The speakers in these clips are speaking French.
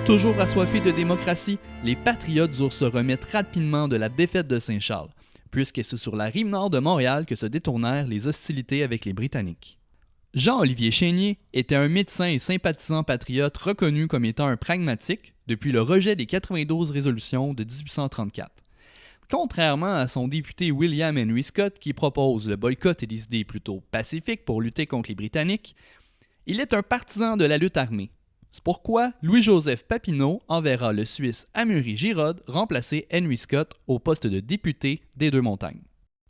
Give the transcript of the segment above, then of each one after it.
Toujours assoiffés de démocratie, les patriotes durent se remettre rapidement de la défaite de Saint-Charles, puisque c'est sur la rive nord de Montréal que se détournèrent les hostilités avec les Britanniques. Jean-Olivier Chénier était un médecin et sympathisant patriote reconnu comme étant un pragmatique depuis le rejet des 92 résolutions de 1834. Contrairement à son député William Henry Scott qui propose le boycott et des idées plutôt pacifiques pour lutter contre les Britanniques, il est un partisan de la lutte armée. C'est pourquoi Louis-Joseph Papineau enverra le Suisse Amaury Girod remplacer Henry Scott au poste de député des Deux-Montagnes.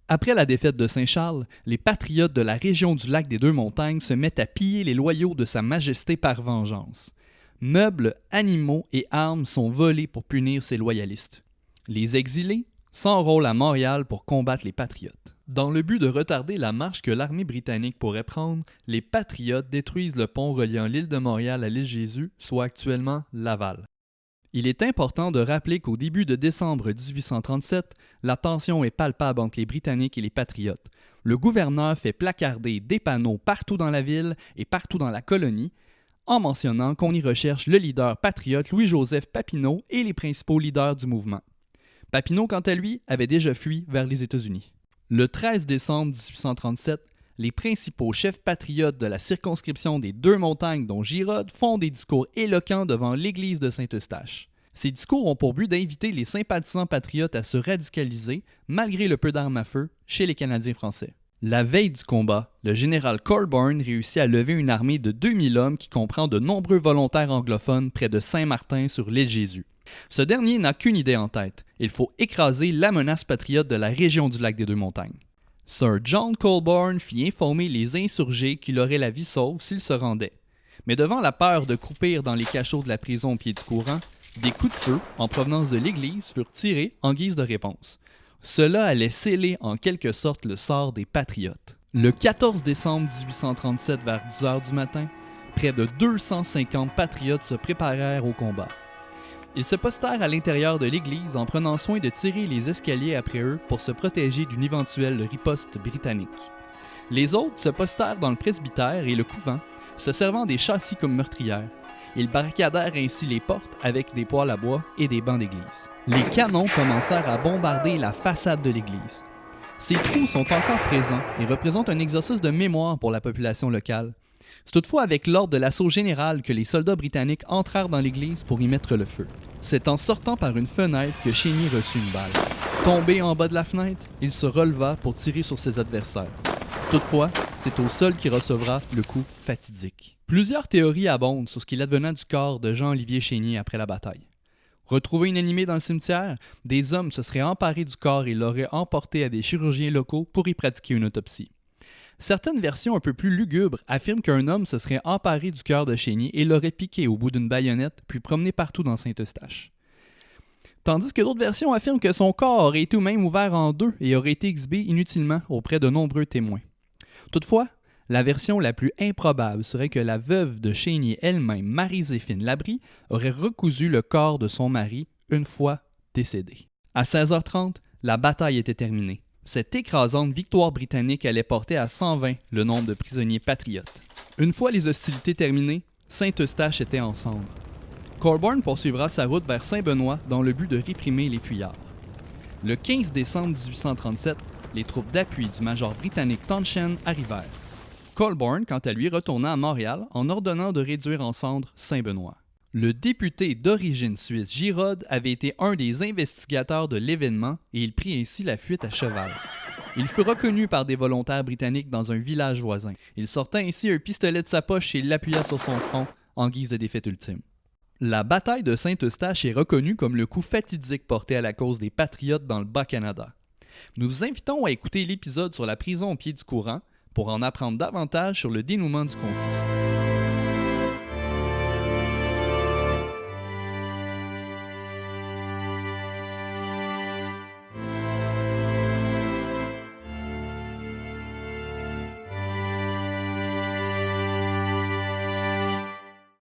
Après la défaite de Saint-Charles, les patriotes de la région du lac des Deux-Montagnes se mettent à piller les loyaux de Sa Majesté par vengeance. Meubles, animaux et armes sont volés pour punir ces loyalistes. Les exilés s'enrôlent à Montréal pour combattre les patriotes. Dans le but de retarder la marche que l'armée britannique pourrait prendre, les patriotes détruisent le pont reliant l'île de Montréal à l'île Jésus, soit actuellement Laval. Il est important de rappeler qu'au début de décembre 1837, la tension est palpable entre les Britanniques et les patriotes. Le gouverneur fait placarder des panneaux partout dans la ville et partout dans la colonie, en mentionnant qu'on y recherche le leader patriote Louis-Joseph Papineau et les principaux leaders du mouvement. Papineau, quant à lui, avait déjà fui vers les États-Unis. Le 13 décembre 1837, les principaux chefs patriotes de la circonscription des Deux-Montagnes, dont Girod, font des discours éloquents devant l'église de Saint-Eustache. Ces discours ont pour but d'inviter les sympathisants patriotes à se radicaliser, malgré le peu d'armes à feu, chez les Canadiens français. La veille du combat, le général Colborne réussit à lever une armée de 2000 hommes qui comprend de nombreux volontaires anglophones près de Saint-Martin sur l'île Jésus. Ce dernier n'a qu'une idée en tête, il faut écraser la menace patriote de la région du lac des Deux-Montagnes. Sir John Colborne fit informer les insurgés qu'il aurait la vie sauve s'ils se rendaient. Mais devant la peur de croupir dans les cachots de la prison au pied du courant, des coups de feu en provenance de l'église furent tirés en guise de réponse. Cela allait sceller en quelque sorte le sort des patriotes. Le 14 décembre 1837 vers 10h du matin, près de 250 patriotes se préparèrent au combat. Ils se postèrent à l'intérieur de l'église en prenant soin de tirer les escaliers après eux pour se protéger d'une éventuelle riposte britannique. Les autres se postèrent dans le presbytère et le couvent, se servant des châssis comme meurtrières. Ils barricadèrent ainsi les portes avec des poêles à bois et des bancs d'église. Les canons commencèrent à bombarder la façade de l'église. Ces trous sont encore présents et représentent un exercice de mémoire pour la population locale. C'est toutefois avec l'ordre de l'assaut général que les soldats britanniques entrèrent dans l'église pour y mettre le feu. C'est en sortant par une fenêtre que Chénier reçut une balle. Tombé en bas de la fenêtre, il se releva pour tirer sur ses adversaires. Toutefois, c'est au sol qu'il recevra le coup fatidique. Plusieurs théories abondent sur ce qu'il advena du corps de Jean-Olivier Chénier après la bataille. Retrouvé inanimé dans le cimetière, des hommes se seraient emparés du corps et l'auraient emporté à des chirurgiens locaux pour y pratiquer une autopsie. Certaines versions un peu plus lugubres affirment qu'un homme se serait emparé du cœur de Chénier et l'aurait piqué au bout d'une baïonnette puis promené partout dans Saint-Eustache. Tandis que d'autres versions affirment que son corps aurait été même ouvert en deux et aurait été exhibé inutilement auprès de nombreux témoins. Toutefois, la version la plus improbable serait que la veuve de Chénier elle-même, Marie-Zéphine Labrie, aurait recousu le corps de son mari une fois décédé. À 16h30, la bataille était terminée. Cette écrasante victoire britannique allait porter à 120 le nombre de prisonniers patriotes. Une fois les hostilités terminées, Saint-Eustache était en cendres. Colborne poursuivra sa route vers Saint-Benoît dans le but de réprimer les fuyards. Le 15 décembre 1837, les troupes d'appui du major britannique Townshend arrivèrent. Colborne, quant à lui, retourna à Montréal en ordonnant de réduire en cendres Saint-Benoît. Le député d'origine suisse Girod avait été un des investigateurs de l'événement et il prit ainsi la fuite à cheval. Il fut reconnu par des volontaires britanniques dans un village voisin. Il sortait ainsi un pistolet de sa poche et l'appuya sur son front en guise de défaite ultime. La bataille de Saint-Eustache est reconnue comme le coup fatidique porté à la cause des patriotes dans le Bas-Canada. Nous vous invitons à écouter l'épisode sur la prison au pied du courant pour en apprendre davantage sur le dénouement du conflit.